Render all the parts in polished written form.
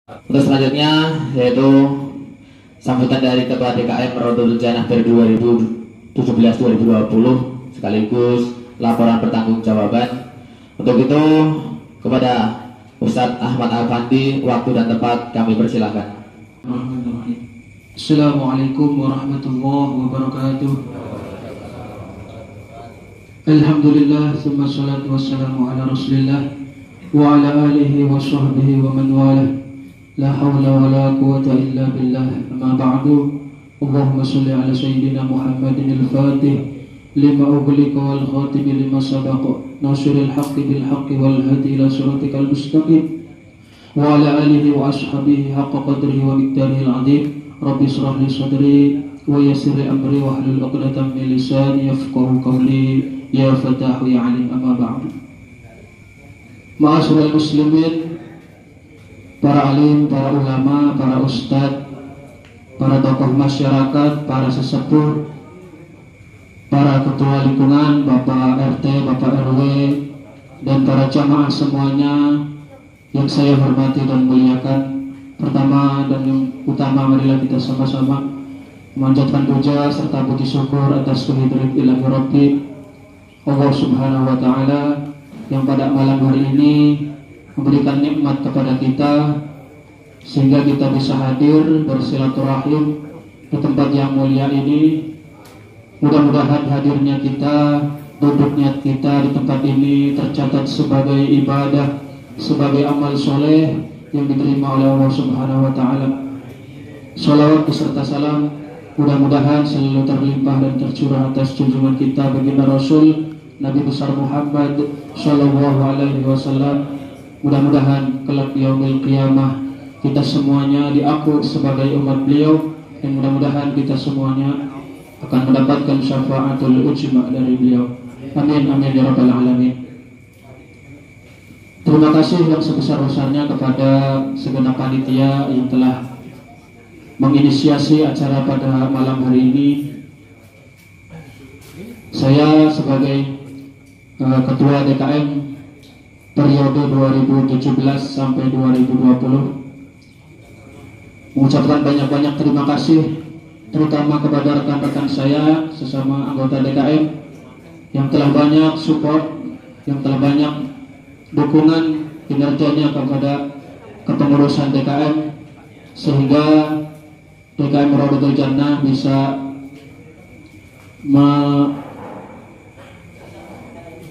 Untuk selanjutnya yaitu sambutan dari Ketua DKM Rodotul Jannah dari 2017-2020 sekaligus laporan pertanggungjawaban. Untuk itu kepada Ustadz Ahmad Al-Fandi, waktu dan tempat kami persilahkan. Assalamualaikum warahmatullahi wabarakatuh. Alhamdulillah, summa salatu wassalamu ala rasulillah wa ala alihi wa sahbihi wa man walah. La hawla wa la quwata illa billah. Amma ba'du. Allahumma salli ala sayyidina Muhammadin al-Fatih lima ughliqa wal khatimi lima sabaqa nasiril haqqi bil haqqi wal hadi ila siratikal mustaqim wa ala alihi wa ashabihi haqqa qadrihi wa miqdarihi al-'azim. Rabbi shrah li sadri wa yassir li amri wa hlul 'uqdatam min lisani yafqahu qawli. Ya Fatahu ya Alim, amma ba'du. Ma'asyiral muslimin, para alim, para ulama, para ustadz, para tokoh masyarakat, para sesepuh, para ketua lingkungan, Bapak RT, Bapak RW, dan para jamaah semuanya yang saya hormati dan muliakan. Pertama dan yang utama, marilah kita sama-sama memanjatkan puja serta puji syukur atas kehadirat ilahi Rabbi Allah Subhanahu wa Ta'ala yang pada malam hari ini memberikan nikmat kepada kita sehingga kita bisa hadir bersilaturahim di tempat yang mulia ini. Mudah-mudahan hadirnya kita, duduknya kita di tempat ini tercatat sebagai ibadah, sebagai amal soleh yang diterima oleh Allah Subhanahu wa Ta'ala. Salawat beserta salam mudah-mudahan selalu terlimpah dan tercurah atas junjungan kita baginda Rasul Nabi besar Muhammad Sallallahu Alaihi Wasallam. Mudah-mudahan kelak yaumil qiyamah kita semuanya diaku sebagai umat beliau, dan mudah-mudahan kita semuanya akan mendapatkan syafaatul ujma dari beliau. Amin amin ya rabbal alamin. Terima kasih yang sebesar-besarnya kepada segenap panitia yang telah menginisiasi acara pada malam hari ini. Saya sebagai Ketua DKM periode 2017 sampai 2020 mengucapkan banyak-banyak terima kasih, terutama kepada rekan-rekan saya sesama anggota DKM yang telah banyak support, yang telah banyak dukungan kinerjanya kepada kepengurusan DKM, sehingga DKM Rodotul Jannah bisa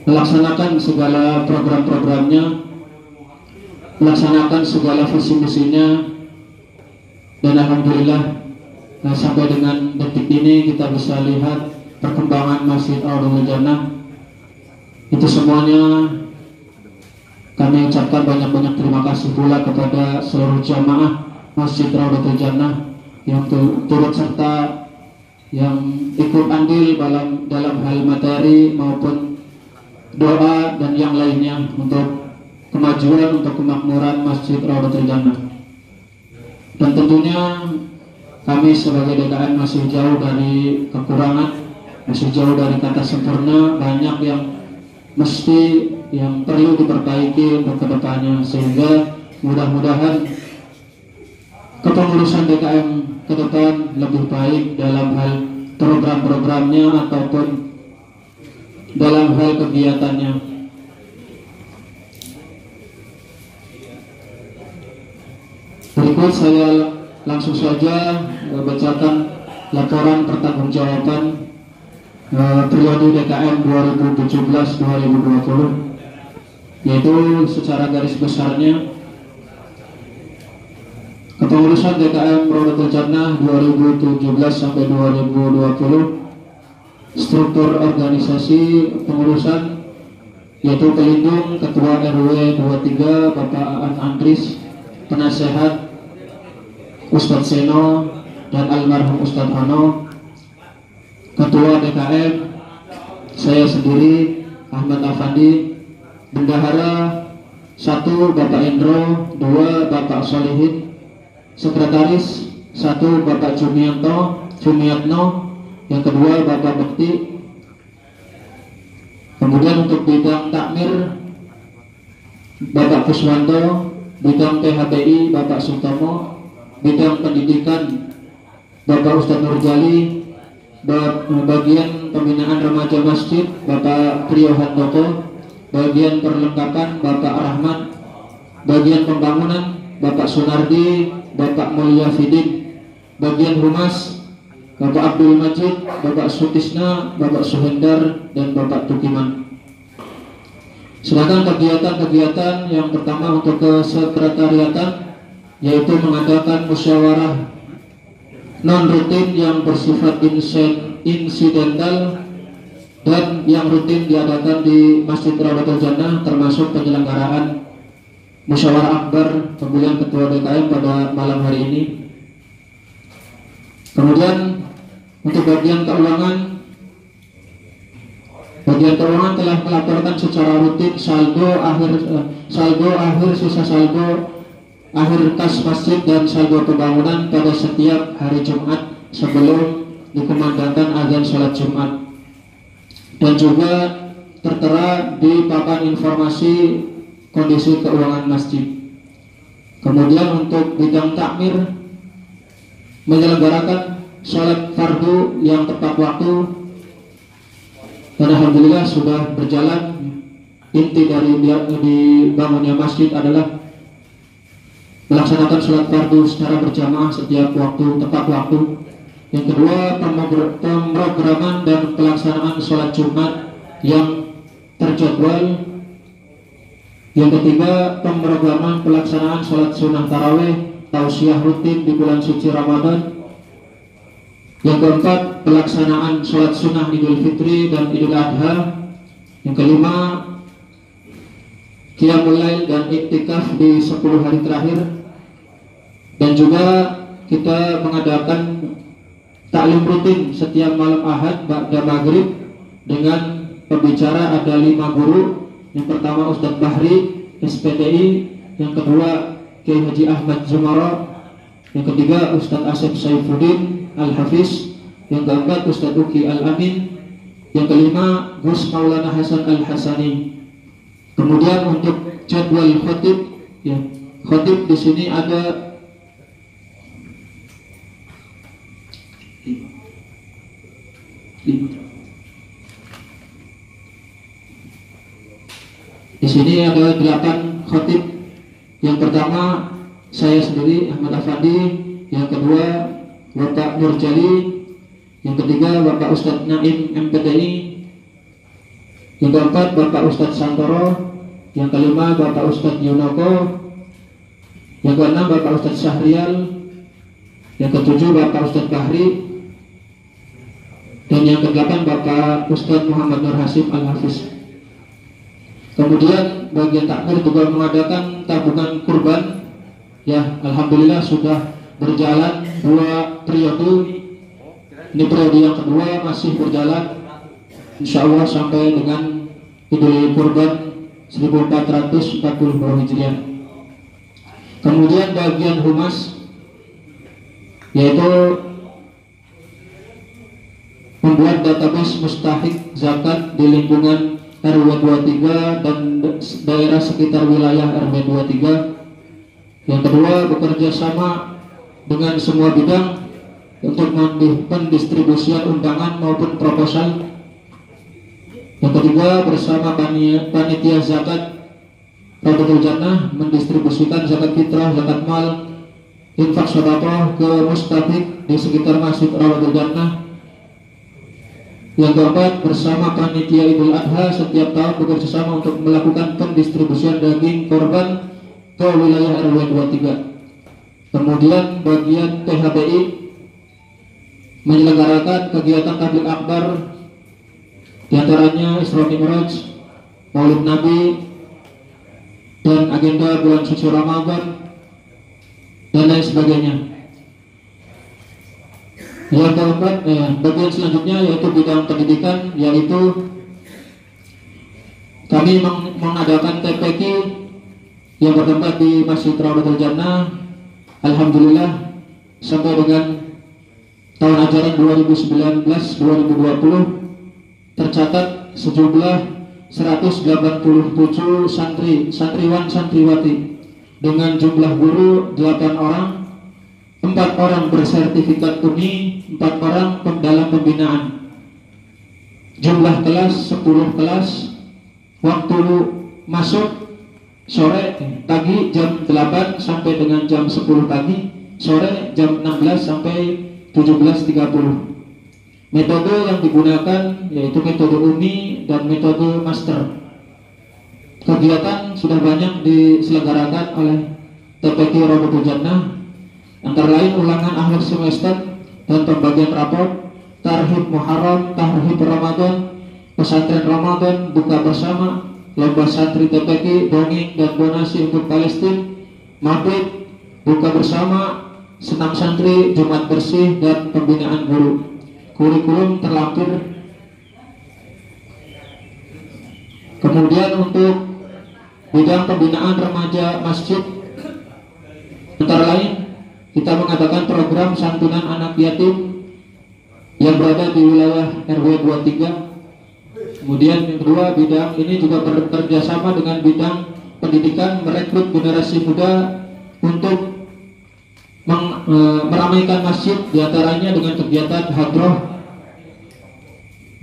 melaksanakan segala program-programnya, melaksanakan segala visi-misinya, dan alhamdulillah sampai dengan detik ini kita bisa lihat perkembangan Masjid Rodotul Jannah. Itu semuanya kami ucapkan banyak-banyak terima kasih pula kepada seluruh jamaah Masjid Rodotul Jannah yang turut serta, yang ikut andil dalam hal materi maupun doa dan yang lainnya untuk kemajuan, untuk kemakmuran Masjid Rodotul Jannah. Dan tentunya kami sebagai DKM masih jauh dari kekurangan, masih jauh dari kata sempurna, banyak yang perlu diperbaiki untuk kedepannya, sehingga mudah-mudahan kepengurusan DKM ke depan lebih baik dalam hal program-programnya ataupun dalam hal kegiatannya. Berikut saya langsung saja bacakan laporan pertanggungjawaban periode DKM 2017-2020, yaitu secara garis besarnya kepengurusan DKM Rodotul Jannah 2017 sampai 2020. Struktur organisasi pengurusan yaitu pelindung, ketua RW 23 Bapak Aan Andris, penasehat Ustadz Seno dan almarhum Ustadz Hano. Ketua DKM saya sendiri Ahmad Al-Fandi. Bendahara 1 Bapak Indro, 2 Bapak Solihin. Sekretaris 1 Bapak Jumiatno, yang kedua Bapak Bekti. Kemudian untuk bidang takmir Bapak Kuswanto, bidang PHBI Bapak Sutomo, bidang pendidikan Bapak Ustadz Nurjali, bagian pembinaan remaja masjid Bapak Trio Handoko, bagian perlengkapan Bapak Rahmat, bagian pembangunan Bapak Sunardi, Bapak Mulia Fidin, bagian humas Bapak Abdul Majid, Bapak Sutisna, Bapak Suhendar, dan Bapak Tukiman. Sedangkan kegiatan-kegiatan yang pertama untuk kesekretariatan yaitu mengadakan musyawarah non rutin yang bersifat insidental dan yang rutin diadakan di Masjid Rawdatul Jannah, termasuk penyelenggaraan musyawarah akbar pemilihan ketua DKM pada malam hari ini. Kemudian untuk bagian keuangan telah melaporkan secara rutin saldo akhir sisa saldo akhir kas masjid dan saldo pembangunan pada setiap hari Jumat sebelum dikumandangkan azan sholat Jumat, dan juga tertera di papan informasi kondisi keuangan masjid. Kemudian untuk bidang takmir menyelenggarakan sholat fardu yang tepat waktu, dan alhamdulillah sudah berjalan. Inti dari dibangunnya masjid adalah melaksanakan sholat fardu secara berjamaah setiap waktu, tepat waktu. Yang kedua, pemrograman dan pelaksanaan sholat Jumat yang terjadwal. Yang ketiga, pemrograman pelaksanaan sholat sunnah taraweh tausiah rutin di bulan suci Ramadan. Yang keempat, pelaksanaan sholat sunnah Idul Fitri dan Idul Adha. Yang kelima, qiyamul lail dan iktikaf di 10 hari terakhir. Dan juga kita mengadakan taklim rutin setiap malam Ahad ba'da maghrib dengan pembicara ada 5 guru. Yang pertama Ustadz Bahri SPDI, yang kedua Kiai Haji Ahmad Zumara, yang ketiga Ustadz Asep Saifuddin Al-Hafiz, yang keempat Ustadz Uki Al-Amin, yang kelima Gus Maulana Hasan Al-Hasani. Kemudian untuk jadwal khotib, ya, khotib di sini ada 5. Di sini ada 8 khotib. Yang pertama saya sendiri Ahmad Afandi, yang kedua Bapak Nurjali, yang ketiga Bapak Ustadz Naim MPTI, yang keempat Bapak Ustadz Santoro, yang kelima Bapak Ustadz Yunoko, yang keenam Bapak Ustadz Syahrial, yang ketujuh Bapak Ustadz Bahri, dan yang kedelapan Bapak Ustadz Muhammad Nur Hasib Al-Hafiz. Kemudian bagian takmir juga mengadakan tabungan kurban. Ya, alhamdulillah sudah berjalan 2 periode. Ini periode yang kedua masih berjalan, insya Allah sampai dengan Idul Kurban 1442 Hijriah. Kemudian bagian humas yaitu membuat database mustahik zakat di lingkungan RW 23 dan daerah sekitar wilayah RW 23. Yang kedua, bekerja sama dengan semua bidang untuk pendistribusian undangan maupun proposal. Yang ketiga, bersama panitia zakat Rawdatul Jannah mendistribusikan zakat fitrah, zakat mal, infak sedekah ke mustahik di sekitar Masjid Rawdatul Jannah. Yang keempat, bersama panitia Idul Adha setiap tahun bekerjasama untuk melakukan pendistribusian daging korban ke wilayah RW 23. Kemudian bagian PHBI menyelenggarakan kegiatan tabligh akbar, diantaranya Isra Mi'raj, Maulid Nabi, dan agenda bulan suci Ramadan dan lain sebagainya. Yang keempat, bagian selanjutnya yaitu bidang pendidikan, yaitu kami mengadakan TPQ yang bertempat di Masjid Rawdatul Jannah. Alhamdulillah sampai dengan tahun ajaran 2019-2020 tercatat sejumlah 187 santriwan santriwati dengan jumlah guru 8 orang, 4 orang bersertifikat UNI, 4 orang dalam pembinaan. Jumlah kelas 10 kelas, waktu masuk sore pagi jam 8 sampai dengan jam 10 pagi, sore jam 16 sampai 17.30. Metode yang digunakan yaitu metode UNI dan metode master. Kegiatan sudah banyak diselenggarakan oleh TPQ Rodotul Jannah, antara lain ulangan akhir semester dan pembagian rapor, tarhib Muharram, tarhib Ramadan, pesantren Ramadan, buka bersama, lomba santri TPQ, dongeng dan donasi untuk Palestina, maghrib, buka bersama, senam santri, Jumat bersih, dan pembinaan guru. Kurikulum terlampir. Kemudian untuk bidang pembinaan remaja masjid, antara lain kita mengadakan program santunan anak yatim yang berada di wilayah RW 23. Kemudian yang kedua, bidang ini juga bekerja sama dengan bidang pendidikan, merekrut generasi muda untuk meramaikan masjid, diantaranya dengan kegiatan hadroh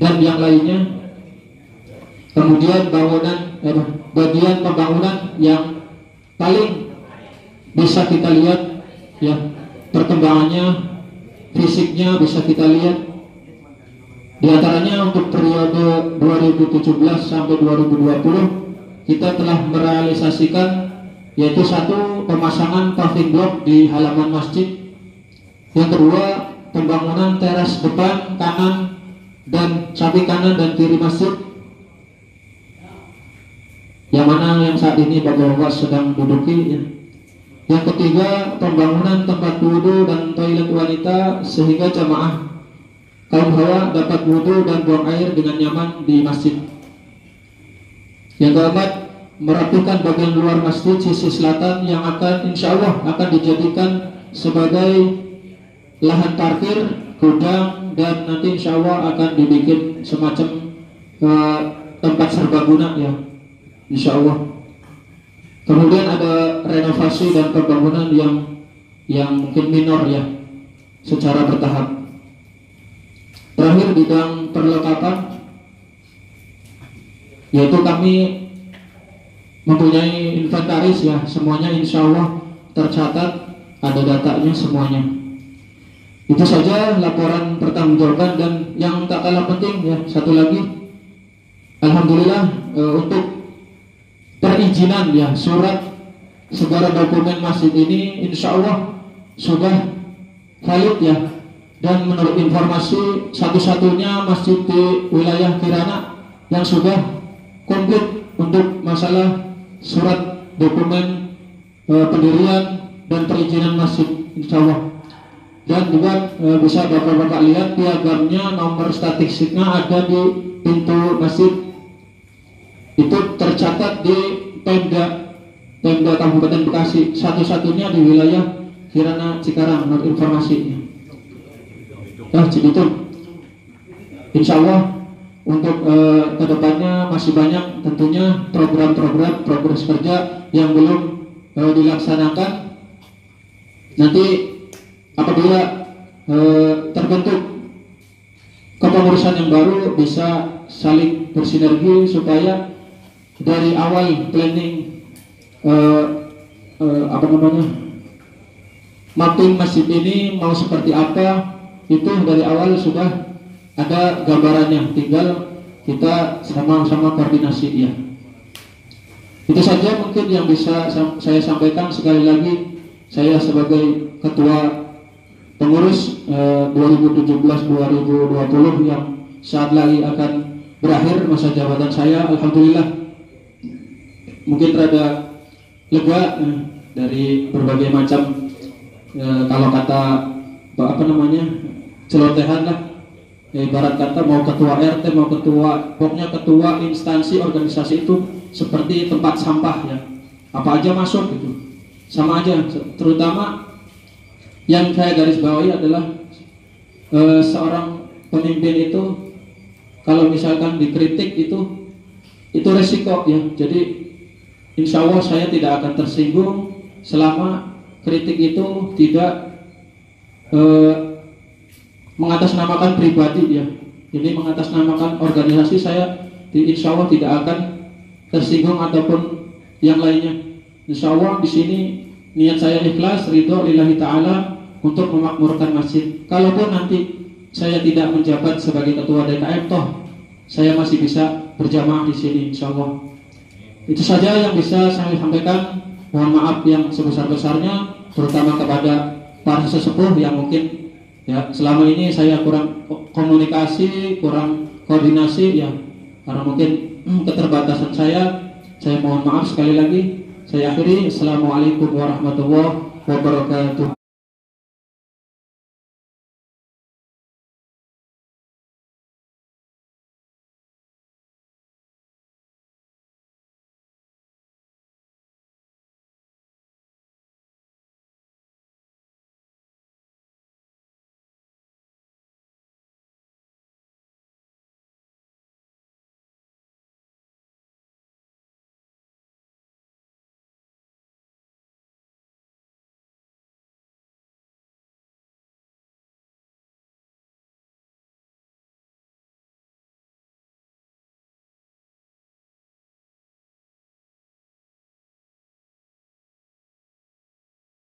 dan yang lainnya. Kemudian bagian pembangunan yang paling bisa kita lihat ya, perkembangannya, fisiknya bisa kita lihat, diantaranya untuk periode 2017 sampai 2020 kita telah merealisasikan yaitu satu, pemasangan paving block di halaman masjid. Yang kedua, pembangunan teras depan, kanan dan samping kanan dan kiri masjid, yang mana yang saat ini Bapak-bapak sedang duduki ya. Yang ketiga, pembangunan tempat wudhu dan toilet wanita sehingga jamaah kaum hawa dapat wudhu dan buang air dengan nyaman di masjid. Yang keempat, merapikan bagian luar masjid sisi selatan yang akan insya Allah akan dijadikan sebagai lahan parkir, gudang, dan nanti insya Allah akan dibikin semacam tempat serbaguna ya, insya Allah. Kemudian ada renovasi dan pembangunan yang mungkin minor ya, secara bertahap. Terakhir, bidang perlengkapan, yaitu kami mempunyai inventaris ya, semuanya insya Allah tercatat, ada datanya semuanya. Itu saja laporan pertanggungjawaban. Dan yang tak kalah penting ya, satu lagi, alhamdulillah untuk perizinan ya, surat segala dokumen masjid ini insya Allah sudah valid ya. Dan menurut informasi, satu-satunya masjid di wilayah Kirana yang sudah komplit untuk masalah surat dokumen pendirian dan perizinan masjid insya Allah. Dan juga bisa Bapak-bapak lihat piagamnya, nomor statistiknya ada di pintu masjid. Itu tercatat di Pemda Kabupaten Bekasi, satu-satunya di wilayah Kirana Cikarang menurut informasinya. Nah, itu insya Allah untuk kedepannya masih banyak tentunya program-program progres kerja yang belum dilaksanakan. Nanti apabila terbentuk kepengurusan yang baru bisa saling bersinergi supaya dari awal planning mapping masjid ini mau seperti apa, itu dari awal sudah ada gambarannya, tinggal kita sama-sama koordinasi ya. Itu saja mungkin yang bisa saya sampaikan. Sekali lagi, saya sebagai ketua pengurus 2017-2020 yang saat lagi akan berakhir masa jabatan saya, alhamdulillah mungkin rada lega dari berbagai macam kalau kata celotehan lah ya, ibarat kata mau ketua RT, mau pokoknya ketua instansi organisasi itu seperti tempat sampah ya, apa aja masuk gitu, sama aja. Terutama yang saya garis bawahi adalah seorang pemimpin itu kalau misalkan dikritik itu resiko ya. Jadi insya Allah saya tidak akan tersinggung selama kritik itu tidak mengatasnamakan pribadi ya. Jadi mengatasnamakan organisasi, saya insya Allah tidak akan tersinggung ataupun yang lainnya. Insya Allah di sini niat saya ikhlas, ridho lillahi ta'ala untuk memakmurkan masjid. Kalaupun nanti saya tidak menjabat sebagai ketua DKM, toh saya masih bisa berjamaah di sini insya Allah. Itu saja yang bisa saya sampaikan. Mohon maaf yang sebesar-besarnya, terutama kepada para sesepuh yang mungkin ya selama ini saya kurang komunikasi, kurang koordinasi ya, karena mungkin keterbatasan saya mohon maaf sekali lagi. Saya akhiri. Assalamualaikum warahmatullahi wabarakatuh.